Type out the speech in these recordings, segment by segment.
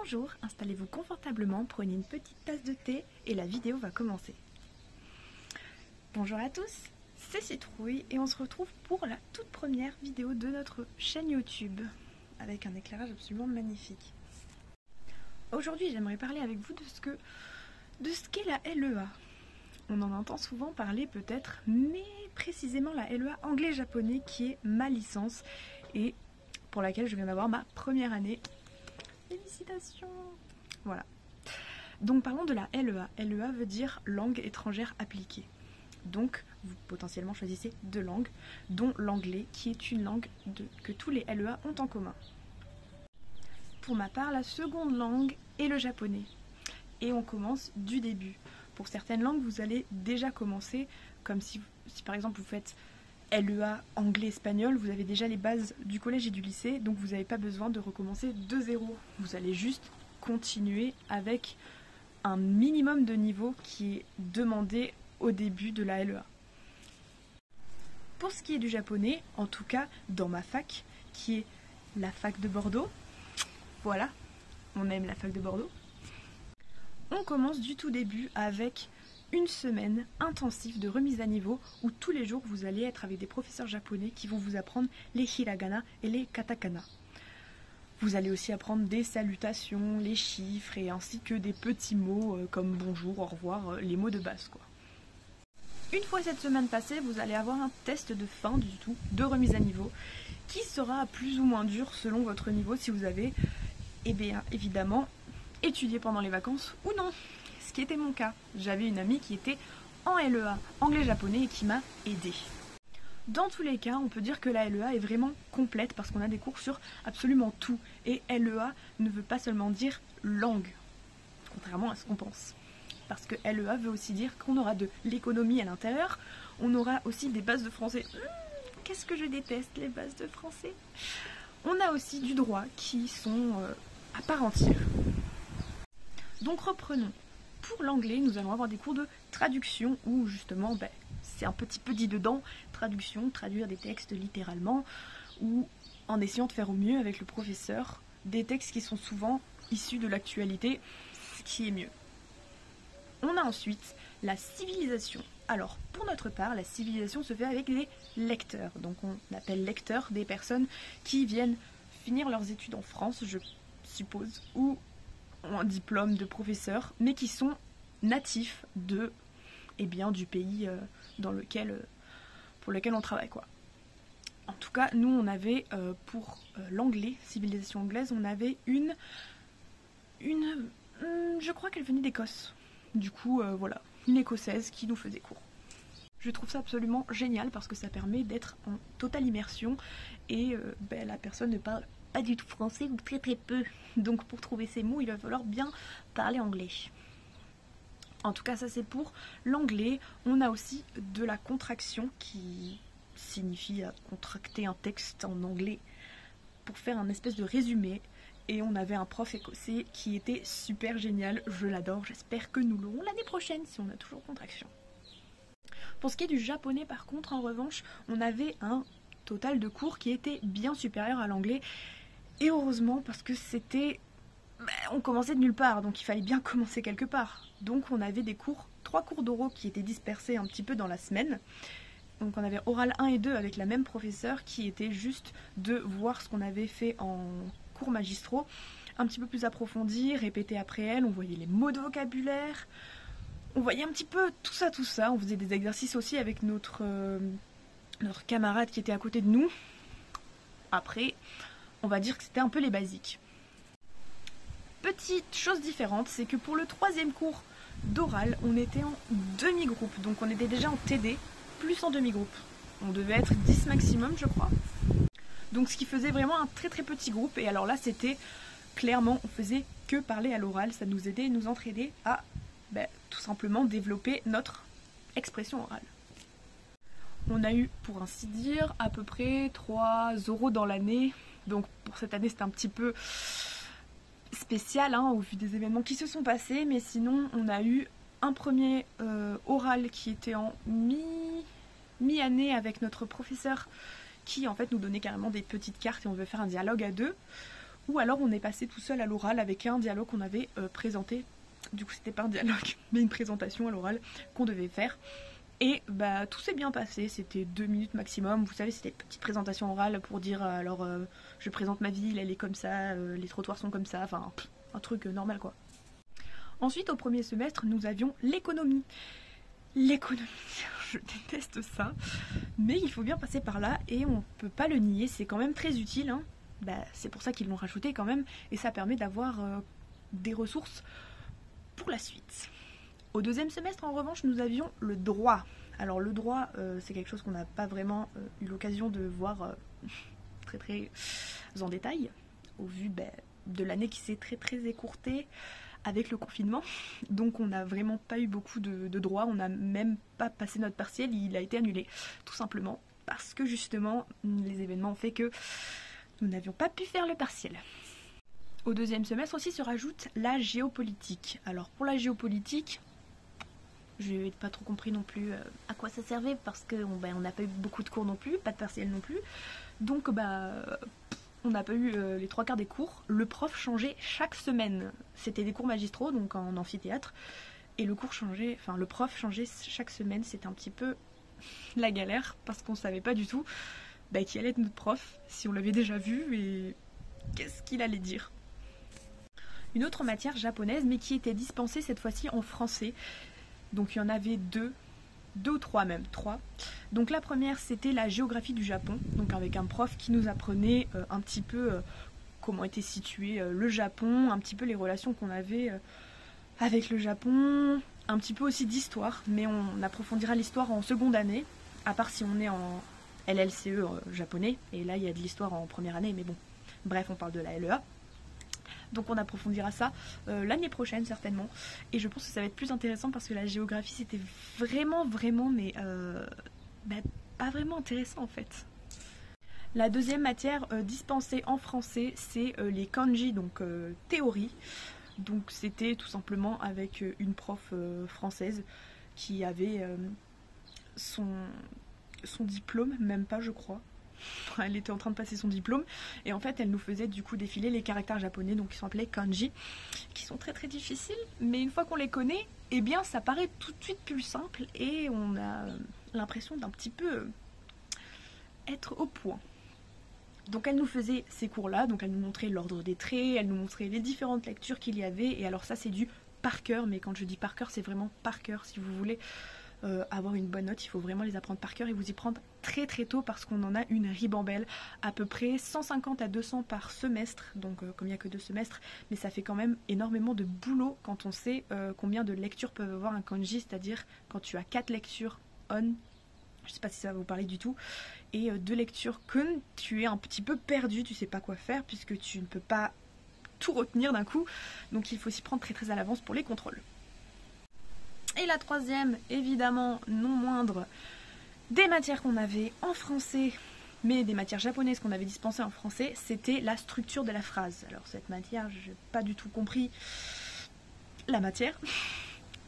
Bonjour, installez-vous confortablement, prenez une petite tasse de thé et la vidéo va commencer. Bonjour à tous, c'est Citrouille et on se retrouve pour la toute première vidéo de notre chaîne YouTube avec un éclairage absolument magnifique. Aujourd'hui j'aimerais parler avec vous de ce qu'est la LEA. On en entend souvent parler peut-être, mais précisément la LEA anglais-japonais qui est ma licence et pour laquelle je viens d'avoir ma première année. Félicitations! Voilà. Donc parlons de la LEA. LEA veut dire langue étrangère appliquée. Donc vous potentiellement choisissez deux langues, dont l'anglais qui est une langue que tous les LEA ont en commun. Pour ma part, la seconde langue est le japonais. Et on commence du début. Pour certaines langues, vous allez déjà commencer, comme si par exemple vous faites LEA anglais-espagnol, vous avez déjà les bases du collège et du lycée, donc vous n'avez pas besoin de recommencer de zéro. Vous allez juste continuer avec un minimum de niveau qui est demandé au début de la LEA. Pour ce qui est du japonais, en tout cas dans ma fac, qui est la fac de Bordeaux, voilà, on aime la fac de Bordeaux, on commence du tout début avec une semaine intensive de remise à niveau où tous les jours vous allez être avec des professeurs japonais qui vont vous apprendre les hiragana et les katakana. Vous allez aussi apprendre des salutations, les chiffres et ainsi que des petits mots comme bonjour, au revoir, les mots de base quoi. Une fois cette semaine passée, vous allez avoir un test de fin du tout, de remise à niveau, qui sera plus ou moins dur selon votre niveau si vous avez, bien évidemment, étudié pendant les vacances ou non. Ce qui était mon cas. J'avais une amie qui était en LEA, anglais-japonais, et qui m'a aidée. Dans tous les cas, on peut dire que la LEA est vraiment complète parce qu'on a des cours sur absolument tout. Et LEA ne veut pas seulement dire langue, contrairement à ce qu'on pense. Parce que LEA veut aussi dire qu'on aura de l'économie à l'intérieur, on aura aussi des bases de français. Qu'est-ce que je déteste les bases de français. On a aussi du droit qui sont à part entière. Donc reprenons. Pour l'anglais, nous allons avoir des cours de traduction où justement, c'est un petit peu dit dedans, traduction, traduire des textes littéralement, ou en essayant de faire au mieux avec le professeur, des textes qui sont souvent issus de l'actualité, ce qui est mieux. On a ensuite la civilisation. Alors, pour notre part, la civilisation se fait avec les lecteurs. Donc on appelle lecteurs des personnes qui viennent finir leurs études en France, je suppose, ou ont un diplôme de professeur, mais qui sont natifs du pays pour lequel on travaille quoi. En tout cas, nous on avait pour l'anglais, civilisation anglaise, on avait je crois qu'elle venait d'Écosse. Du coup, voilà, une écossaise qui nous faisait cours. Je trouve ça absolument génial parce que ça permet d'être en totale immersion et la personne ne parle pas du tout français ou très très peu. Donc pour trouver ces mots, il va falloir bien parler anglais. En tout cas, ça c'est pour l'anglais. On a aussi de la contraction qui signifie contracter un texte en anglais pour faire un espèce de résumé. Et on avait un prof écossais qui était super génial. Je l'adore. J'espère que nous l'aurons l'année prochaine si on a toujours contraction. Pour ce qui est du japonais par contre, en revanche, on avait un total de cours qui était bien supérieur à l'anglais. Et heureusement parce que on commençait de nulle part, donc il fallait bien commencer quelque part. Donc on avait des cours, 3 cours d'oraux qui étaient dispersés un petit peu dans la semaine. Donc on avait oral 1 et 2 avec la même professeure qui était juste de voir ce qu'on avait fait en cours magistraux, un petit peu plus approfondi, répéter après elle, on voyait les mots de vocabulaire, on voyait un petit peu tout ça, on faisait des exercices aussi avec notre camarade qui était à côté de nous. Après, on va dire que c'était un peu les basiques. Petite chose différente, c'est que pour le 3e cours d'oral, on était en demi-groupe. Donc on était déjà en TD, plus en demi-groupe. On devait être 10 maximum, je crois. Donc ce qui faisait vraiment un très très petit groupe. Et alors là, c'était clairement, on faisait que parler à l'oral. Ça nous aidait et nous entraînait à tout simplement développer notre expression orale. On a eu, pour ainsi dire, à peu près 3 oraux dans l'année. Donc pour cette année, c'était un petit peu spécial au vu des événements qui se sont passés. Mais sinon, on a eu un premier oral qui était en mi-année avec notre professeur qui en fait nous donnait carrément des petites cartes et on devait faire un dialogue à deux. ou alors on est passé tout seul à l'oral avec un dialogue qu'on avait présenté. Du coup c'était pas un dialogue mais une présentation à l'oral qu'on devait faire. Et bah tout s'est bien passé, c'était 2 minutes maximum. Vous savez, c'était une petite présentation orale pour dire alors je présente ma ville, elle est comme ça, les trottoirs sont comme ça, enfin un truc normal quoi. Ensuite au premier semestre nous avions l'économie. L'économie, je déteste ça, mais il faut bien passer par là et on peut pas le nier, c'est quand même très utile, hein. Bah, c'est pour ça qu'ils l'ont rajouté quand même, et ça permet d'avoir des ressources pour la suite. Au deuxième semestre, en revanche, nous avions le droit. Alors le droit, c'est quelque chose qu'on n'a pas vraiment eu l'occasion de voir très en détail, au vu de l'année qui s'est très écourtée avec le confinement. Donc on n'a vraiment pas eu beaucoup de droits, on n'a même pas passé notre partiel, il a été annulé, tout simplement, parce que justement, les événements ont fait que nous n'avions pas pu faire le partiel. Au deuxième semestre aussi se rajoute la géopolitique. Alors pour la géopolitique, je n'ai pas trop compris non plus à quoi ça servait parce qu'on n'a pas eu beaucoup de cours non plus, pas de partiel non plus. Donc on n'a pas eu les 3/4 des cours. Le prof changeait chaque semaine. C'était des cours magistraux, donc en amphithéâtre. Et le prof changeait chaque semaine. C'était un petit peu la galère parce qu'on ne savait pas du tout qui allait être notre prof, si on l'avait déjà vu et qu'est-ce qu'il allait dire. Une autre matière japonaise, mais qui était dispensée cette fois-ci en français. Donc il y en avait deux ou trois même, trois. Donc la première c'était la géographie du Japon, donc avec un prof qui nous apprenait un petit peu comment était situé le Japon, un petit peu les relations qu'on avait avec le Japon, un petit peu aussi d'histoire, mais on approfondira l'histoire en seconde année, à part si on est en LLCE japonais, et là il y a de l'histoire en première année, mais bon, bref on parle de la LEA. Donc on approfondira ça l'année prochaine certainement. Et je pense que ça va être plus intéressant parce que la géographie c'était vraiment mais pas vraiment intéressant en fait. La deuxième matière dispensée en français c'est les kanji, donc théorie. Donc c'était tout simplement avec une prof française qui avait son diplôme, même pas je crois. Elle était en train de passer son diplôme et en fait elle nous faisait du coup défiler les caractères japonais, donc qui sont appelés kanji, qui sont très difficiles, mais une fois qu'on les connaît, eh bien ça paraît tout de suite plus simple et on a l'impression d'un petit peu être au point. Donc elle nous faisait ces cours là, donc elle nous montrait l'ordre des traits, elle nous montrait les différentes lectures qu'il y avait, et alors ça c'est du par cœur, mais quand je dis par cœur c'est vraiment par cœur. Si vous voulez avoir une bonne note, il faut vraiment les apprendre par cœur et vous y prendre très tôt parce qu'on en a une ribambelle, à peu près 150 à 200 par semestre, donc comme il n'y a que 2 semestres, mais ça fait quand même énormément de boulot quand on sait combien de lectures peuvent avoir un kanji, c'est-à-dire quand tu as 4 lectures on, je sais pas si ça va vous parler du tout, et 2 lectures kun, tu es un petit peu perdu, tu sais pas quoi faire puisque tu ne peux pas tout retenir d'un coup, donc il faut s'y prendre très à l'avance pour les contrôles. Et la troisième, évidemment non moindre, des matières qu'on avait en français, mais des matières japonaises qu'on avait dispensées en français, c'était la structure de la phrase. Alors cette matière, je n'ai pas du tout compris la matière.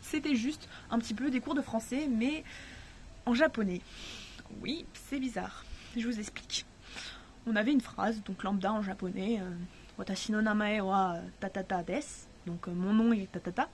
C'était juste un petit peu des cours de français, mais en japonais. Oui, c'est bizarre. Je vous explique. On avait une phrase, donc lambda en japonais, Watashi no namae wa tatata desu. Donc mon nom est tatata.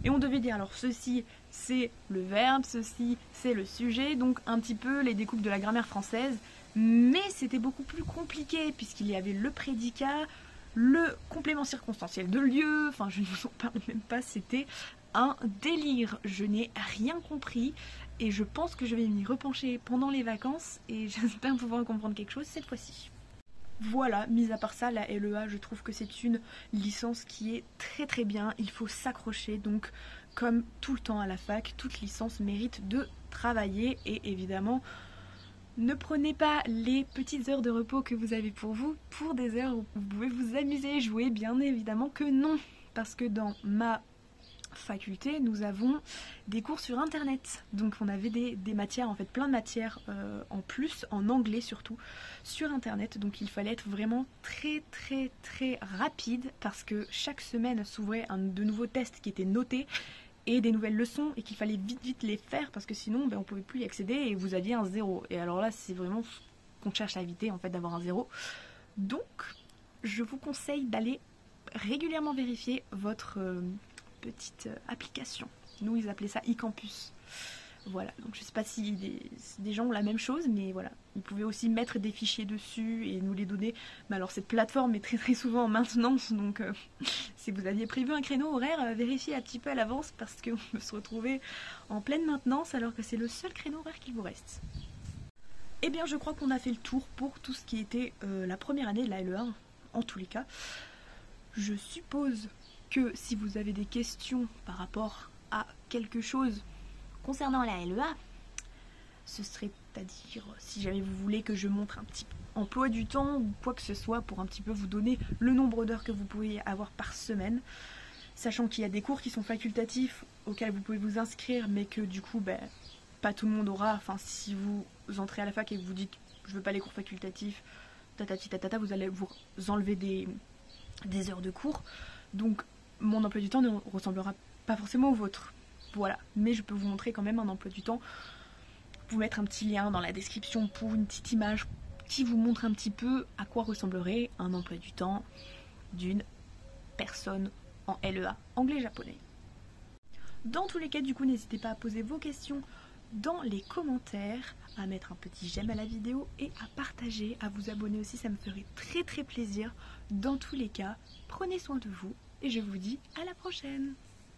Et on devait dire alors ceci c'est le verbe, ceci c'est le sujet, donc un petit peu les découpes de la grammaire française, mais c'était beaucoup plus compliqué puisqu'il y avait le prédicat, le complément circonstanciel de lieu, enfin je ne vous en parle même pas, c'était un délire. Je n'ai rien compris et je pense que je vais m'y repencher pendant les vacances et j'espère pouvoir comprendre quelque chose cette fois-ci. Voilà, mis à part ça, la LEA, je trouve que c'est une licence qui est très bien, il faut s'accrocher, donc comme tout le temps à la fac, toute licence mérite de travailler et évidemment, ne prenez pas les petites heures de repos que vous avez pour vous pour des heures où vous pouvez vous amuser et jouer, bien évidemment que non, parce que dans ma faculté, nous avons des cours sur internet, donc on avait des matières, en fait plein de matières en plus, en anglais surtout, sur internet, donc il fallait être vraiment très rapide parce que chaque semaine s'ouvrait de nouveaux tests qui étaient notés et des nouvelles leçons et qu'il fallait vite les faire parce que sinon on pouvait plus y accéder et vous aviez un 0, et alors là c'est vraiment ce qu'on cherche à éviter en fait, d'avoir un 0. Donc je vous conseille d'aller régulièrement vérifier votre petite application. Nous, ils appelaient ça e-campus. Voilà, donc je sais pas si des gens ont la même chose, mais voilà. Vous pouvez aussi mettre des fichiers dessus et nous les donner. Mais alors cette plateforme est très souvent en maintenance, donc si vous aviez prévu un créneau horaire, vérifiez un petit peu à l'avance parce qu'on peut se retrouver en pleine maintenance alors que c'est le seul créneau horaire qu'il vous reste. Eh bien je crois qu'on a fait le tour pour tout ce qui était la première année de la LE1, en tous les cas. Je suppose que si vous avez des questions par rapport à quelque chose concernant la LEA, ce serait à dire si jamais vous voulez que je montre un petit emploi du temps ou quoi que ce soit pour un petit peu vous donner le nombre d'heures que vous pouvez avoir par semaine, sachant qu'il y a des cours qui sont facultatifs auxquels vous pouvez vous inscrire mais que du coup pas tout le monde aura. Enfin, si vous entrez à la fac et que vous dites je veux pas les cours facultatifs, tatati tatata, vous allez vous enlever des heures de cours. Donc mon emploi du temps ne ressemblera pas forcément au vôtre. Voilà, mais je peux vous montrer quand même un emploi du temps. Vous mettre un petit lien dans la description pour une petite image qui vous montre un petit peu à quoi ressemblerait un emploi du temps d'une personne en LEA, anglais-japonais. Dans tous les cas, du coup, n'hésitez pas à poser vos questions dans les commentaires, à mettre un petit j'aime à la vidéo et à partager, à vous abonner aussi, ça me ferait très plaisir. Dans tous les cas, prenez soin de vous et je vous dis à la prochaine.